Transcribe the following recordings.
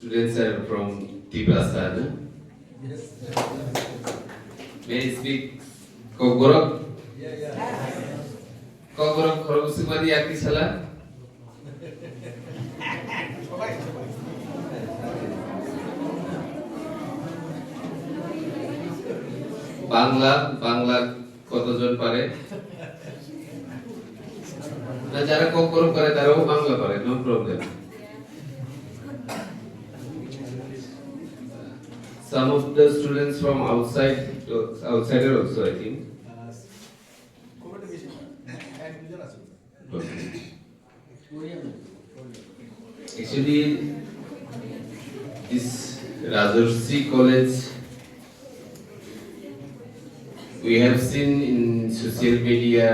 students are from Tibrasa, no? Yes. May I speak Kogorok? Yeah. Kogorok Khorogusumadi Yaki Sala? Bangla কতজন পারে? না যারা কগরক করে তারাও বাংলা পারে, no problem. Some of the students from outsider also, I think. Actually, this Rajarsi College, we have seen in social media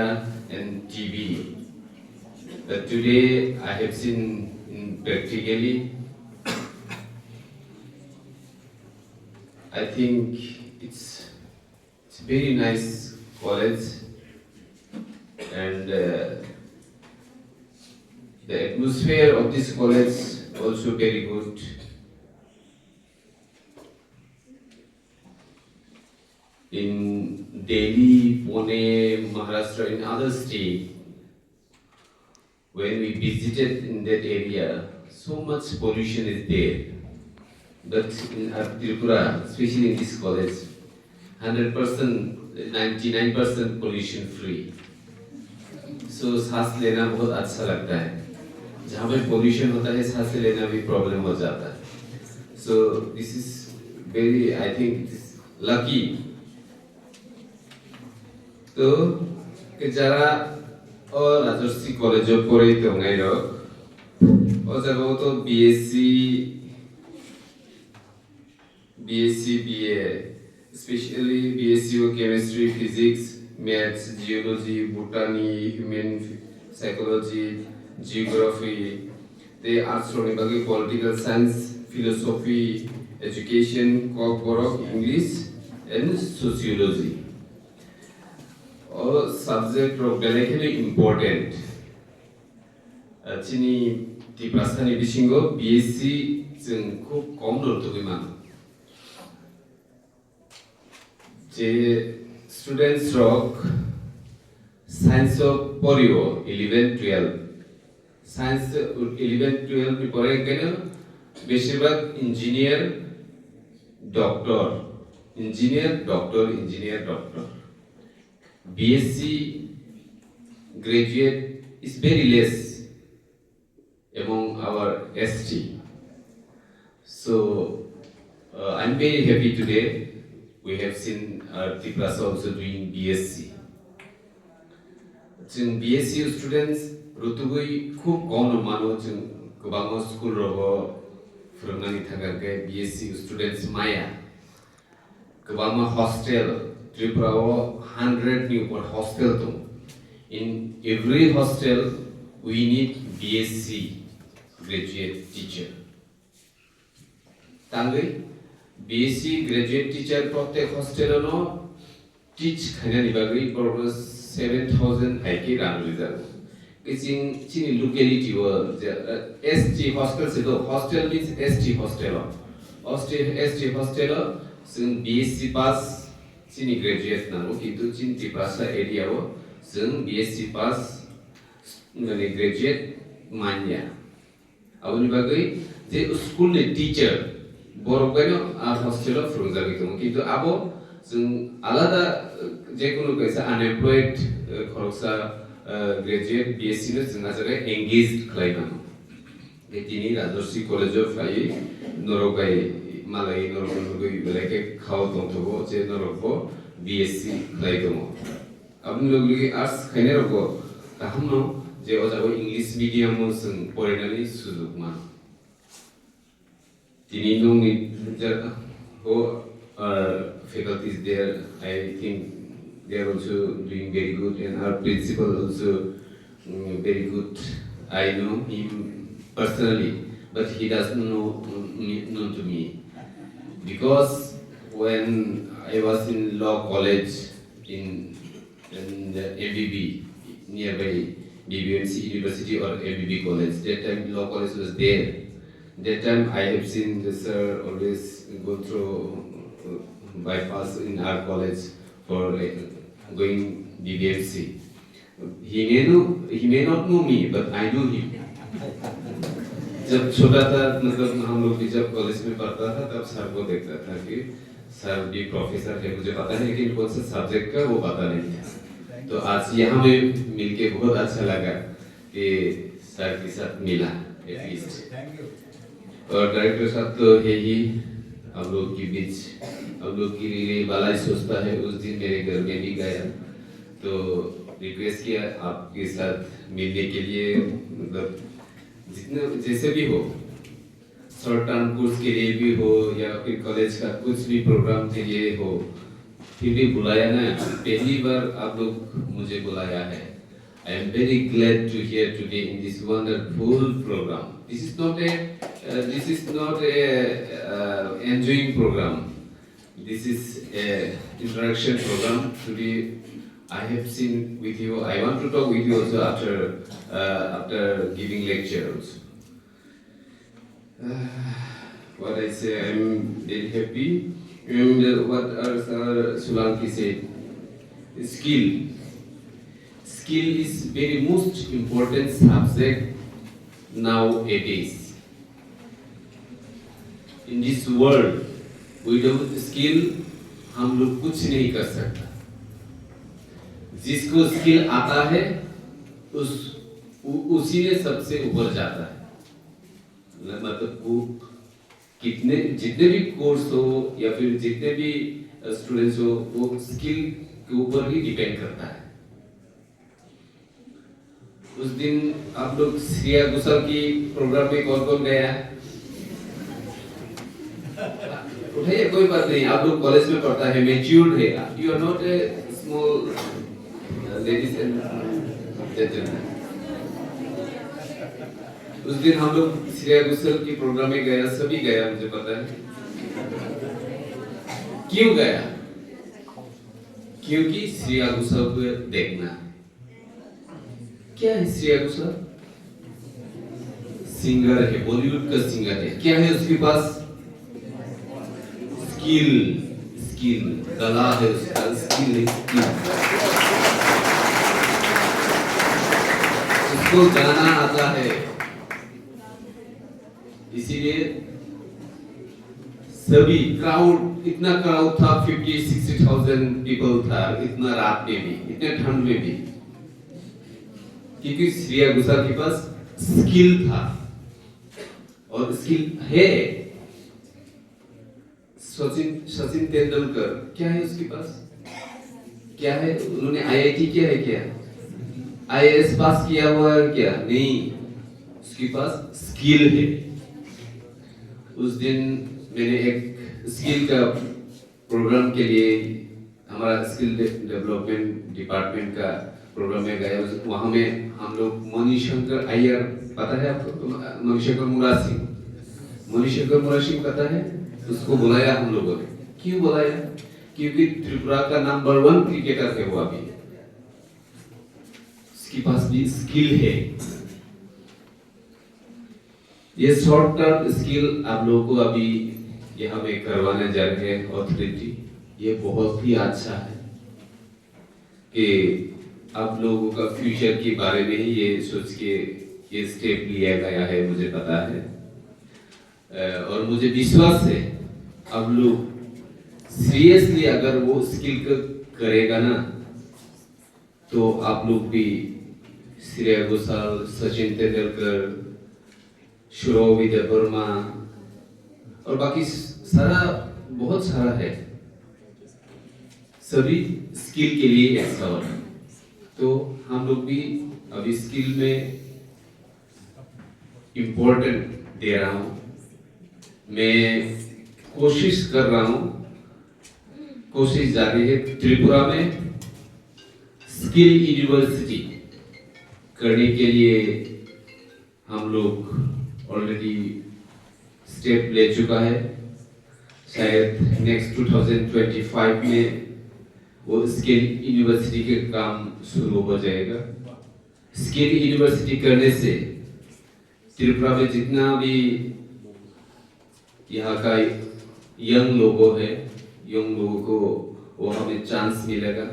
and TV, but today I have seen practically. I think it's very nice college, and the atmosphere of this college also very good. In Delhi, Pune, Maharashtra, in other states, when we visited in that area, so much pollution is there. But in Tripura, especially in this college, 100%, 99% pollution free. So सांस लेना बहुत अच्छा लगता है. जहाँ पे pollution होता है सांस लेना भी problem हो जाता है. So this is very, I think, it is lucky. तो कि जरा और राजर्षि कॉलेज जो पढ़े थे उन्हें लोग और जब वो तो BSc, BA, especially BSc of chemistry, physics, maths, geology, botany, human psychology, geography, they arts from political science, philosophy, education, corporate, English, and sociology. All subject are very important. Chini Tibrasa ni bisingo BSc jeng khub kom dorto gimana. যে students রক science অফ পড়িও 11 12 science 11 12 নি পড়ে কেন বেশিরভাগ engineer doctor BSc graduate is very less among our ST. So I'm very happy today. We have seen Tibrasa also doing BSc. जों BSc students रुतुगै खूब कम मानो जों गोबां स्कुल रबो फोरोंनानै थागारगे BSc students माया गोबां हस्टेल त्रिपुराव 100 नि ऊपर हस्टेल दं. In every hostel we need BSc graduate teacher. तांगै BSc graduate teacher प्रत्येक hostel नो teach खानानि बागै बरबो 7000 हाइके रां रिजार्व. किसिं चिनि locality व ST hostel से तो hostel means ST hostel. ST hostel जों BSc pass चिनि graduate नांगौ किन्तु चिन Tibrasa area व जों BSc pass माने graduate मानिया. आउनि बागै जे स्कुल नि टीचर बरगैनो आ हस्टेल फोरोंजागै दं किन्तु आबो जों आलादा जेकुनु कैसा अनएम्प्लॉयड खरकसा ग्रेजुएट BSc नो जोंहा जाय एंगेज्ड खालायनांगौ. बेतिनि राजर्षि कलेज अफ फाइ नरगाय मालाय नरगै बेलेके खाव दंथबो जे नरगबो BSc खालाय दङ. आबुनि लोगोगे आर्ट्स खायने रगो गाहामनो जे अजाबो इंग्लिश मीडियम जों फरायनानै सुजुग मान. दिनै दंनि who are faculties there, I think they are also doing very good, and our principal also very good. I know him personally, but he doesn't know to me, because when I was in law college in the MBB nearby BBMC University or MBB college, that time law college was there. That time I have seen the sir always go through bypass in our college for going BBFC. He may not know me, but I knew him. जब छोटा था मतलब हम लोग भी जब college में पढ़ता था तब सर को देखता था कि सर भी प्रोफेसर है, मुझे पता है लेकिन कौन सा सब्जेक्ट का वो पता नहीं था। तो आज यहाँ में मिलके बहुत अच्छा लगा कि सर के साथ मिला एटलीस्ट। और डायरेक्टर साहब तो है ही हम लोग के बीच, हम लोग के लिए भला ही सोचता है। उस दिन मेरे घर में भी गया तो रिक्वेस्ट किया आपके साथ मिलने के लिए, मतलब जितने जैसे भी हो, शॉर्ट टर्म कोर्स के लिए भी हो या फिर कॉलेज का कुछ भी प्रोग्राम के लिए हो, फिर भी बुलाया ना। पहली बार आप लोग मुझे बुलाया है। I am very glad to hear today in this wonderful program. This is not a enjoying program. This is a interaction program. Today I have seen with you. I want to talk with you also after giving lecture also. What I say, I am very happy. And what Sir Solanki said, skill. Skill is very most important subject nowadays. In this world, without skill, हम लोग कुछ नहीं कर सकता। जिसको skill आता है उसी ने सबसे ऊपर जाता है। मतलब वो जितने भी कोर्स हो या फिर जितने भी स्टूडेंट्स हो, वो स्किल के ऊपर ही डिपेंड करता है। उस दिन आप लोग श्रेया घोषाल की प्रोग्राम में कौन कौन गया? उठाइए, कोई बात नहीं, आप लोग कॉलेज में पढ़ता है, मैच्योर्ड है, you are not a small ladies and gentleman. उस दिन हम लोग श्रेया घोषाल की प्रोग्राम में गया, सभी गया, मुझे पता है। क्यों गया? क्योंकि श्रेया घोषाल को देखना है। क्या है श्रेया घोषाल? सिंगर है, बॉलीवुड का सिंगर है। क्या है उसके पास? स्किल, कला है उसका, स्किल है, उसको गाना आता है। इसीलिए सभी क्राउड, इतना क्राउड था, 50-60,000 पीपल था, इतना रात में भी, इतने ठंड में भी, क्योंकि श्रेया घोषाल के पास स्किल था और स्किल है। सचिन तेंदुलकर, क्या है उसके पास? क्या है? उन्होंने आईआईटी किया है क्या? आईएएस पास किया हुआ है क्या? नहीं, उसके पास स्किल है। उस दिन मैंने एक स्किल का प्रोग्राम के लिए, हमारा स्किल डेवलपमेंट डिपार्टमेंट का प्रोग्राम में गया। वहां में हम लोग मणिशंकर अय्यर, पता है आपको? मणिशंकर मुरासिंह पता है? उसको बुलाया हम लोगों ने। क्यों बुलाया? क्योंकि त्रिपुरा का नंबर 1 क्रिकेटर है वो अभी, उसके पास भी स्किल है। ये शॉर्ट टर्म स्किल आप लोगों को अभी यहाँ में करवाने जा रहे हैं ऑथोरिटी। ये बहुत ही अच्छा है कि आप लोगों का फ्यूचर के बारे में ही ये सोच के ये स्टेप लिया गया है, मुझे पता है। और मुझे विश्वास है अब लोग सीरियसली अगर वो स्किल करेगा ना, तो आप लोग भी श्रेया घोषाल, सचिन तेंदुलकर, शुरोवी वर्मा और बाकी सारा, बहुत सारा है, सभी स्किल के लिए एक्सपर्ट। तो हम लोग भी अभी स्किल में इम्पोर्टेंट दे रहा हूँ। मैं कोशिश कर रहा हूँ, कोशिश जारी है। त्रिपुरा में स्किल यूनिवर्सिटी करने के लिए हम लोग ऑलरेडी स्टेप ले चुका है। शायद नेक्स्ट 2025 में वो स्किल यूनिवर्सिटी के काम शुरू हो जाएगा। स्किल यूनिवर्सिटी करने से त्रिपुरा में जितना भी यहाँ का यंग लोगों है, यंग लोगों को वहाँ में चांस मिलेगा,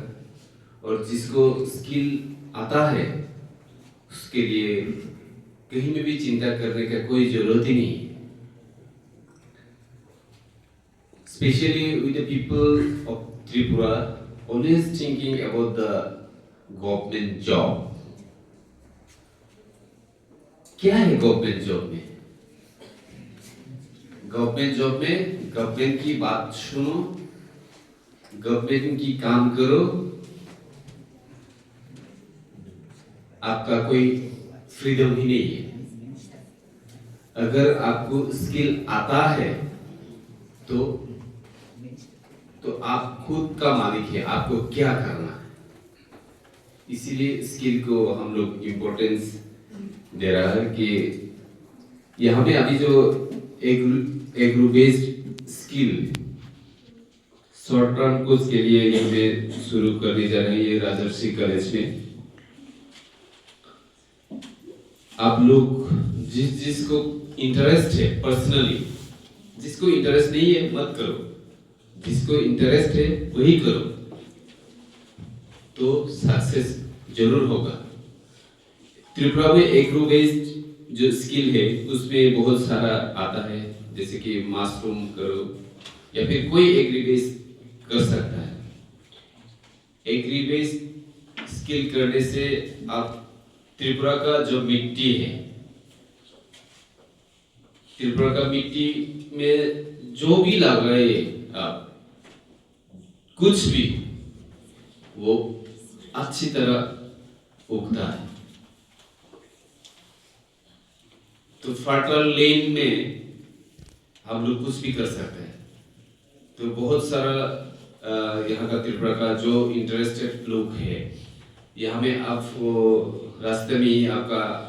और जिसको स्किल आता है उसके लिए कहीं में भी चिंता करने का कोई जरूरत ही नहीं है। Especially with the people of Tripura always thinking about the government job. क्या है गवर्नमेंट जॉब में? गवर्नमेंट जॉब में गवर्नमेंट की बात सुनो, गवर्नमेंट की काम करो, आपका कोई फ्रीडम ही नहीं है। अगर आपको स्किल आता है तो आप खुद का मालिक है, आपको क्या करना है। इसीलिए स्किल को हम लोग इम्पोर्टेंस दे रहा है कि यहाँ पे अभी जो agro based skill short term course के लिए यहाँ पे शुरू करने जा रहे हैं ये राजर्षि कॉलेज में। आप लोग जिसको इंटरेस्ट है पर्सनली, जिसको इंटरेस्ट नहीं है मत करो, जिसको इंटरेस्ट है वही करो तो सक्सेस जरूर होगा। त्रिपुरा में एग्रो बेस्ड जो स्किल है उसमें बहुत सारा आता है, जैसे कि मशरूम करो या फिर कोई एग्री बेस्ड कर सकता है। एग्री बेस्ड स्किल करने से आप त्रिपुरा का जो मिट्टी है, त्रिपुरा का मिट्टी में जो भी लगाए आप कुछ भी वो अच्छी तरह उगता है। तो फर्टाइल लैंड में हम लोग कुछ भी कर सकते हैं। तो बहुत सारा यहाँ का त्रिपुरा का जो इंटरेस्टेड लोग है, यहाँ में आप रास्ते में ही आपका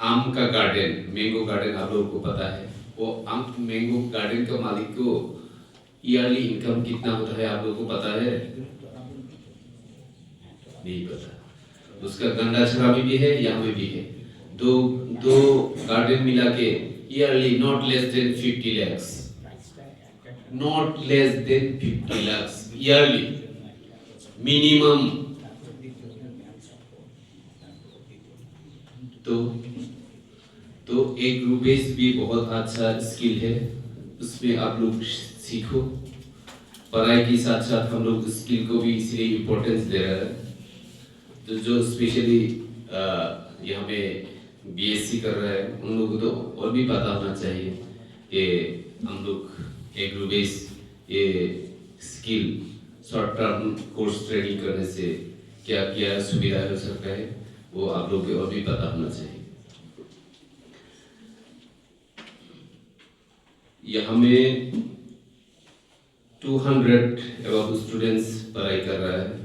आम का गार्डन, मैंगो गार्डन आप लोगों को पता है। वो आम मैंगो गार्डन का मालिक को ईयरली इनकम कितना होता है आप लोगों को पता है? नहीं पता। उसका गंगा छरा में भी है, यहाँ में भी है। दो गार्डन मिला के yearly not less than 50 lakhs, not less than 50 lakhs yearly minimum. तो एक रूपेश भी बहुत अच्छा स्किल है, उसमें आप लोग सीखो। पढ़ाई के साथ साथ हम लोग स्किल को भी इसलिए इम्पोर्टेंस दे रहे हैं। तो जो स्पेशली यहाँ पे बीएससी कर रहा है उन लोगों को तो और भी पता होना चाहिए कि हम लोग एक रूपेश ये skill short term course training करने से क्या क्या सुविधा हो सकता है, वो आप लोग को और भी पता होना चाहिए। यहाँ में 200 अबव स्टूडेंट्स पढ़ाई कर रहा है।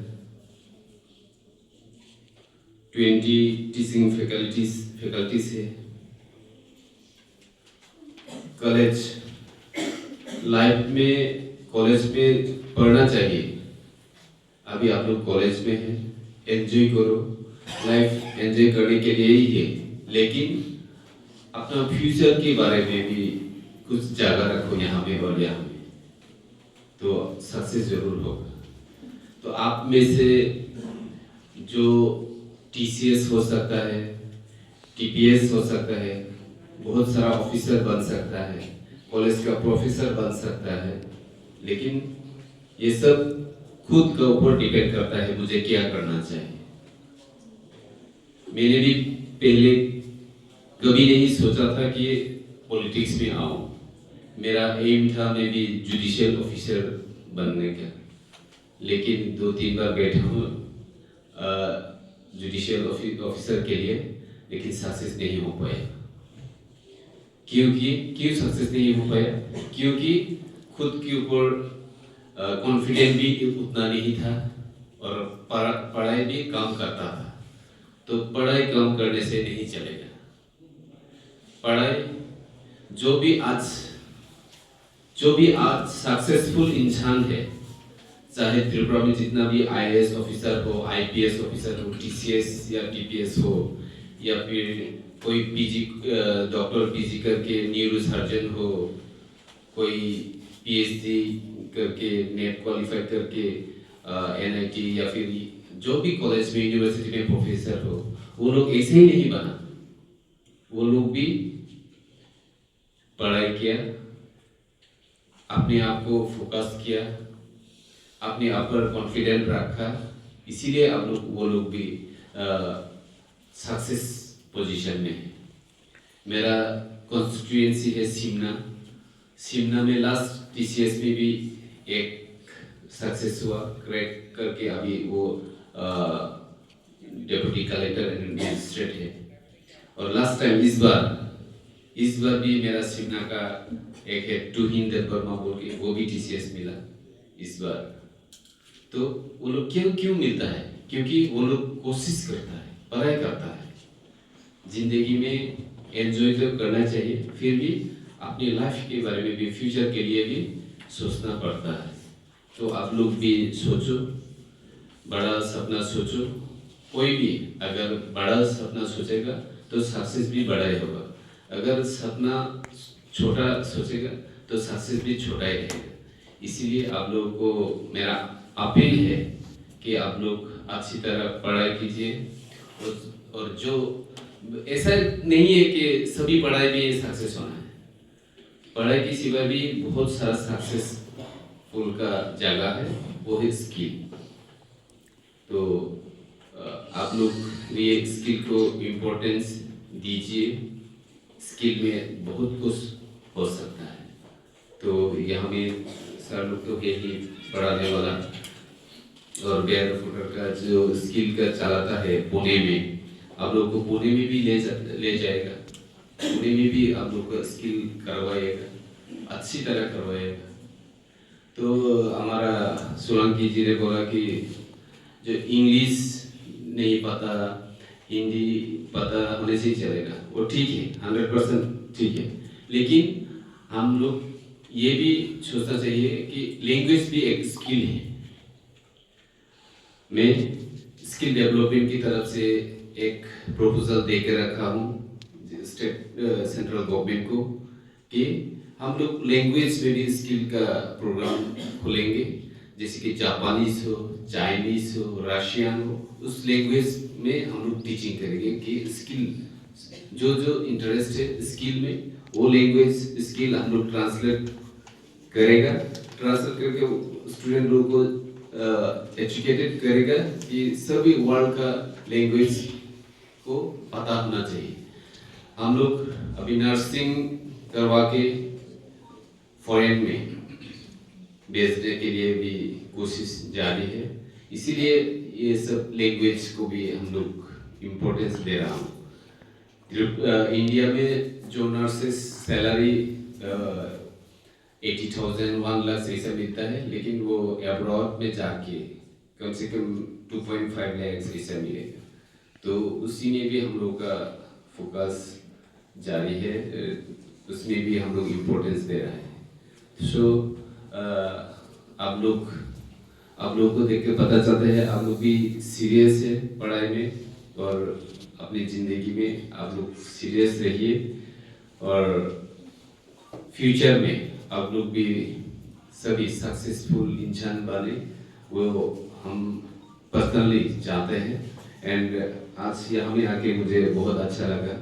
20 टीचिंग फैकल्टीज है। कॉलेज लाइफ में, कॉलेज में पढ़ना चाहिए। अभी आप लोग कॉलेज में हैं, एंजॉय करो। लाइफ एंजॉय करने के लिए ही है, लेकिन अपना फ्यूचर के बारे में भी कुछ जगह रखो यहाँ में और यहाँ में, तो सक्सेस जरूर होगा। तो आप में से जो टीसीएस हो सकता है, टीपीएस हो सकता है, बहुत सारा ऑफिसर बन सकता है, कॉलेज का प्रोफेसर बन सकता है, लेकिन ये सब खुद के ऊपर डिपेंड करता है मुझे क्या करना चाहिए। मैंने भी पहले कभी नहीं सोचा था कि पॉलिटिक्स में आऊं। मेरा एम था मैं भी जुडिशियल ऑफिसर बनने का, लेकिन 2-3 बार बैठा हूँ जुडिशियल ऑफिसर के लिए, लेकिन सक्सेस नहीं हो पाया। क्यों सक्सेस नहीं हो पाया? क्योंकि खुद के ऊपर कॉन्फिडेंस भी उतना नहीं था और पढ़ाई भी कम करता था। तो पढ़ाई कम करने से नहीं चलेगा। पढ़ाई जो भी आज सक्सेसफुल इंसान है, चाहे त्रिपुरा में जितना भी आईएएस ऑफिसर हो, आईपीएस ऑफिसर हो, टीसीएस या टीपीएस हो, या फिर कोई पीजी डॉक्टर पीजी करके न्यूरो सर्जन हो, कोई पीएचडी करके नेट क्वालिफाई करके एनआईटी या फिर जो भी कॉलेज में यूनिवर्सिटी में प्रोफेसर हो, वो लोग ऐसे ही नहीं बना। वो लोग भी पढ़ाई किया, अपने आप को फोकस किया, अपने आप पर कॉन्फिडेंट रखा, इसीलिए अब लोग वो लोग भी सक्सेस पोजीशन में है। मेरा कॉन्स्टिट्यूएंसी है सिमना में लास्ट टीसीएस में भी एक सक्सेस हुआ, क्रैक करके अभी वो डेप्यूटी कलेक्टर एंड मजिस्ट्रेट है। और लास्ट टाइम इस बार भी मेरा सिमना का एक है तुहिंदर वर्मा बोल के, वो भी टीसीएस मिला इस बार। तो वो लोग क्यों मिलता है? क्योंकि वो लोग कोशिश करता है, पढ़ाई करता है। जिंदगी में एंजॉय तो करना चाहिए, फिर भी अपनी लाइफ के बारे में भी, फ्यूचर के लिए भी सोचना पड़ता है। तो आप लोग भी सोचो, बड़ा सपना सोचो। कोई भी अगर बड़ा सपना सोचेगा तो सक्सेस भी बड़ा ही होगा। अगर सपना छोटा सोचेगा तो सक्सेस भी छोटा ही रहेगा। इसीलिए आप लोगों को मेरा अपील है कि आप लोग अच्छी तरह पढ़ाई कीजिए। और जो ऐसा नहीं है कि सभी पढ़ाई में सक्सेस होना है, पढ़ाई के सिवा भी बहुत सारा सक्सेसफुल का जगह है, वो है स्किल। तो आप लोग ये स्किल को इम्पोर्टेंस दीजिए। स्किल में बहुत कुछ हो सकता है। तो यहाँ में सर लोग तो है ही पढ़ाने वाला, और बेयर फुटर का जो स्किल का चलाता है पुणे में, आप लोग को पुणे में भी ले जाएगा। पुणे में भी आप लोग को स्किल करवाएगा, अच्छी तरह करवाएगा। तो हमारा सोलंकी जी ने बोला कि जो इंग्लिश नहीं पता, हिंदी पता होने से ही चलेगा, वो ठीक है, 100% ठीक है। लेकिन हम लोग ये भी सोचना चाहिए कि लैंग्वेज भी एक स्किल है। मैं स्किल डेवलपमेंट की तरफ से एक प्रपोजल दे के रखा हूँ स्टेट सेंट्रल गवर्नमेंट को कि हम लोग लैंग्वेज में भी स्किल का प्रोग्राम खोलेंगे। जैसे कि जापानीज हो, चाइनीज हो, रशियन हो, उस लैंग्वेज में हम लोग टीचिंग करेंगे कि स्किल जो इंटरेस्ट है स्किल में, वो लैंग्वेज स्किल हम लोग ट्रांसलेट करेगा। ट्रांसलेट करके स्टूडेंट लोग को एजुकेटेड करेगा कि सभी वर्ल्ड का लैंग्वेज को पता होना चाहिए। हम लोग अभी नर्सिंग करवा के फॉरेन में भेजने के लिए भी कोशिश जारी है। इसीलिए ये सब लैंग्वेज को भी हम लोग इम्पोर्टेंस दे रहा हूँ। इंडिया में जो नर्सेस सैलरी 80,000 1 लाख ऐसा मिलता है, लेकिन वो अब्रॉड में जाके कम से कम 2.5 लाख ऐसा मिलेगा। तो उसी में भी हम लोग का फोकस जारी है, उसमें भी हम लोग इम्पोर्टेंस दे रहे हैं। सो आप लोग को देख के पता चलता है आप लोग भी सीरियस है पढ़ाई में, और अपनी ज़िंदगी में आप लोग सीरियस रहिए। और फ्यूचर में आप लोग भी सभी सक्सेसफुल इंसान बने, वो हम पर्सनली चाहते हैं। एंड आज यहाँ में आके मुझे बहुत अच्छा लगा।